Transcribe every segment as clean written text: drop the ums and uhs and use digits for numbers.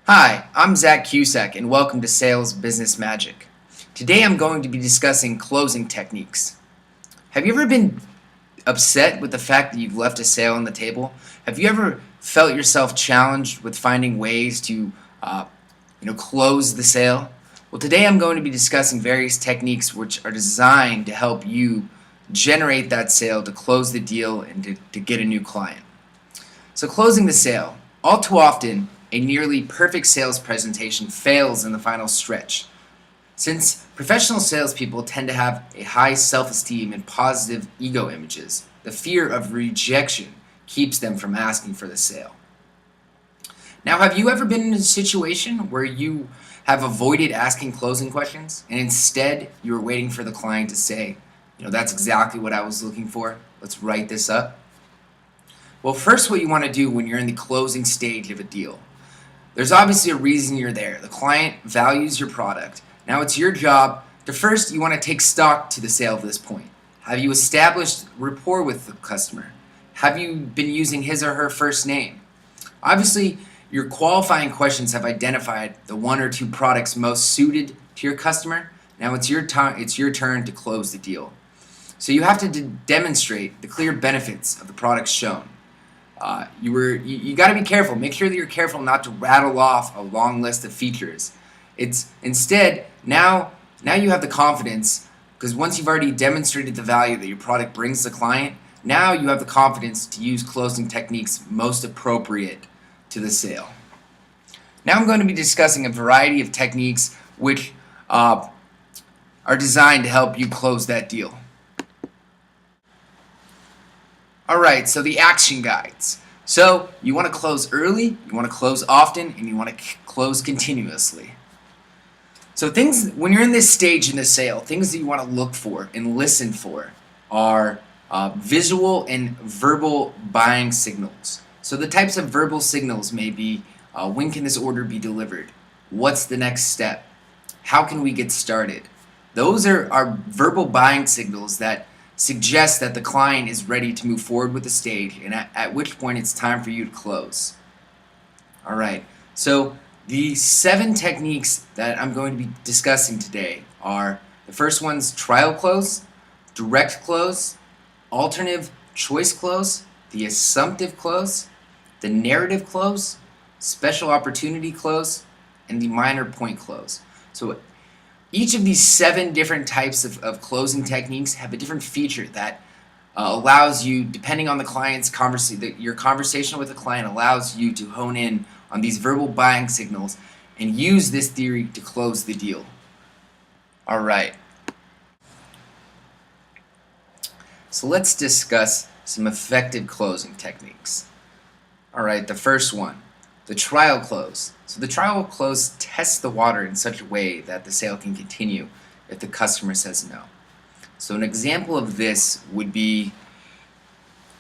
Hi, I'm Zach Cusack and welcome to Sales Business Magic. Today I'm going to be discussing closing techniques. Have you ever been upset with the fact that you've left a sale on the table? Have you ever felt yourself challenged with finding ways to close the sale? Well, today I'm going to be discussing various techniques which are designed to help you generate that sale, to close the deal, and to get a new client. So closing the sale. All too often, a nearly perfect sales presentation fails in the final stretch. Since professional salespeople tend to have a high self-esteem and positive ego images, the fear of rejection keeps them from asking for the sale. Now, have you ever been in a situation where you have avoided asking closing questions and instead you were waiting for the client to say, that's exactly what I was looking for, let's write this up? Well, first, what you want to do when you're in the closing stage of a deal, there's obviously a reason you're there. The client values your product. Now it's your job to first, you want to take stock to the sale of this point. Have you established rapport with the customer? Have you been using his or her first name? Obviously, your qualifying questions have identified the one or two products most suited to your customer. Now it's your turn to close the deal. So you have to demonstrate the clear benefits of the products shown. You got to be careful. Make sure that you're careful not to rattle off a long list of features. It's instead now you have the confidence, because once you've already demonstrated the value that your product brings the client, now you have the confidence to use closing techniques most appropriate to the sale. Now I'm going to be discussing a variety of techniques which are designed to help you close that deal. Alright, so the action guides. So you want to close early, you want to close often, and you want to close continuously. So things, when you're in this stage in the sale, things that you want to look for and listen for are visual and verbal buying signals. So the types of verbal signals may be, when can this order be delivered? What's the next step? How can we get started? Those are verbal buying signals that suggest that the client is ready to move forward with the stage, and at which point it's time for you to close. Alright, so the 7 techniques that I'm going to be discussing today are, the first one's trial close, direct close, alternative choice close, the assumptive close, the narrative close, special opportunity close, and the minor point close. So each of these 7 different types of closing techniques have a different feature that allows you, depending on the client's your conversation with the client allows you to hone in on these verbal buying signals and use this theory to close the deal. Alright. So let's discuss some effective closing techniques. Alright, the first one, the trial close. So the trial close tests the water in such a way that the sale can continue if the customer says no. So an example of this would be,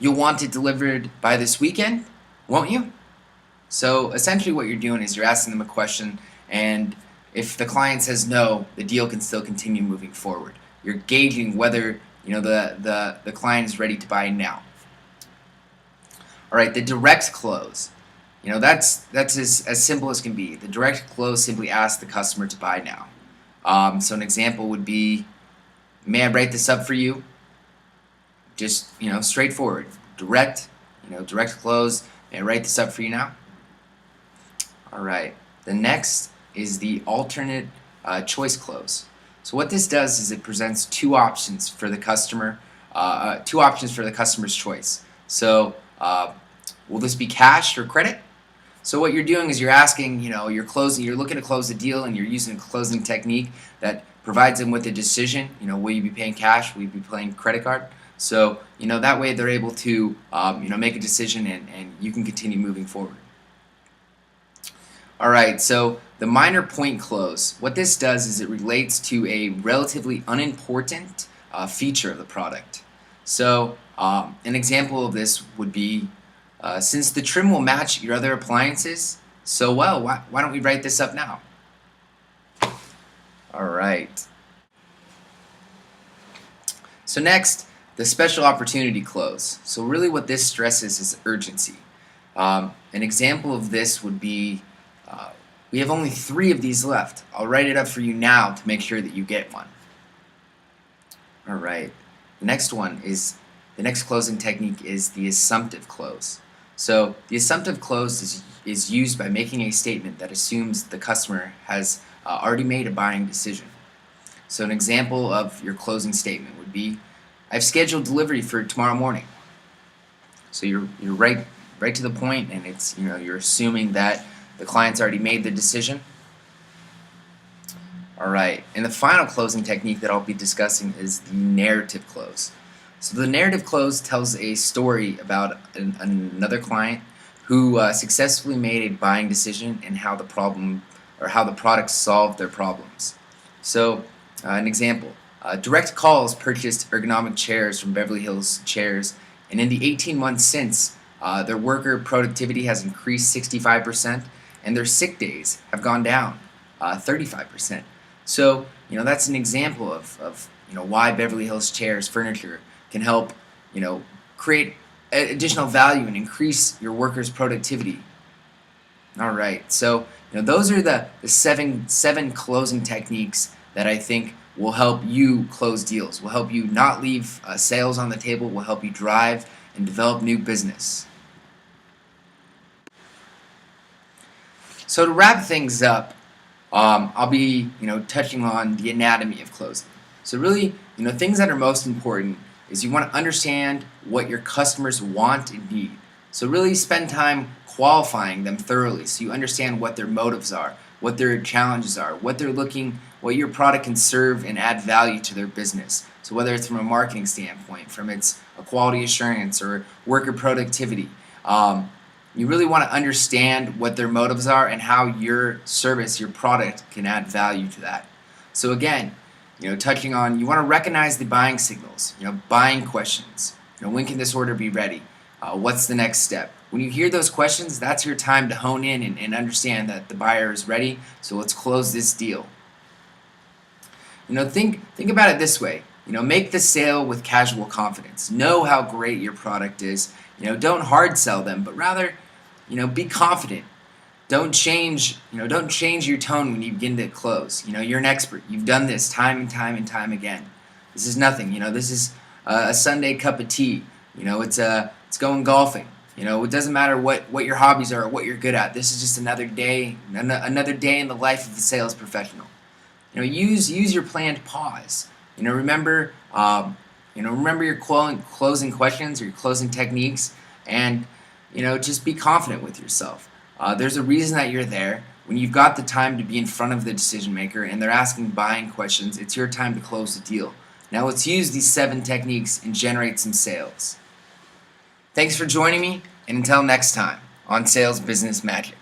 you'll want it delivered by this weekend, won't you? So essentially what you're doing is you're asking them a question, and if the client says no, the deal can still continue moving forward. You're gauging whether the client is ready to buy now. Alright, the direct close. That's as simple as can be. The direct close simply asks the customer to buy now. So an example would be, may I write this up for you? Just, straightforward. Direct close. May I write this up for you now? Alright. The next is the alternate choice close. So what this does is it presents 2 options for the customer, 2 options for the customer's choice. So will this be cash or credit? So what you're doing is you're asking, you're looking to close the deal, and you're using a closing technique that provides them with a decision. Will you be paying cash? Will you be paying credit card? So, that way they're able to, make a decision, and you can continue moving forward. Alright, so the minor point close. What this does is it relates to a relatively unimportant feature of the product. So, an example of this would be, since the trim will match your other appliances so well, why don't we write this up now? Alright. So next, the special opportunity close. So really what this stresses is urgency. An example of this would be We have only 3 of these left. I'll write it up for you now to make sure that you get one. Alright, the next closing technique is the assumptive close. So the assumptive close is used by making a statement that assumes the customer has already made a buying decision. So an example of your closing statement would be, I've scheduled delivery for tomorrow morning. So you're right to the point, and it's, you're assuming that the client's already made the decision. Alright, and the final closing technique that I'll be discussing is the narrative close. So the narrative close tells a story about another client who successfully made a buying decision and how the product solved their problems. So an example, Direct Calls purchased ergonomic chairs from Beverly Hills Chairs, and in the 18 months since, their worker productivity has increased 65%, and their sick days have gone down 35%. So, that's an example of why Beverly Hills Chairs furniture can help, create additional value and increase your workers' productivity. All right, so those are the seven closing techniques that I think will help you close deals, will help you not leave sales on the table, will help you drive and develop new business. So to wrap things up, I'll be touching on the anatomy of closing. So really, things that are most important is you want to understand what your customers want and need. So really spend time qualifying them thoroughly so you understand what their motives are, what their challenges are, what your product can serve and add value to their business. So whether it's from a marketing standpoint, from its quality assurance or worker productivity, you really want to understand what their motives are and how your service, your product can add value to that. So again, touching on, you want to recognize the buying signals, buying questions. When can this order be ready? What's the next step? When you hear those questions, that's your time to hone in and understand that the buyer is ready, so let's close this deal. Think about it this way. Make the sale with casual confidence. Know how great your product is. Don't hard sell them, but rather, be confident. Don't change your tone when you begin to close. You're an expert. You've done this time and time and time again. This is nothing. This is a Sunday cup of tea. It's going golfing. It doesn't matter what your hobbies are or what you're good at. This is just another day in the life of the sales professional. Use your planned pause. Remember your closing questions or your closing techniques, and just be confident with yourself. There's a reason that you're there. When you've got the time to be in front of the decision maker and they're asking buying questions, it's your time to close the deal. Now let's use these 7 techniques and generate some sales. Thanks for joining me, and until next time on Sales Business Magic.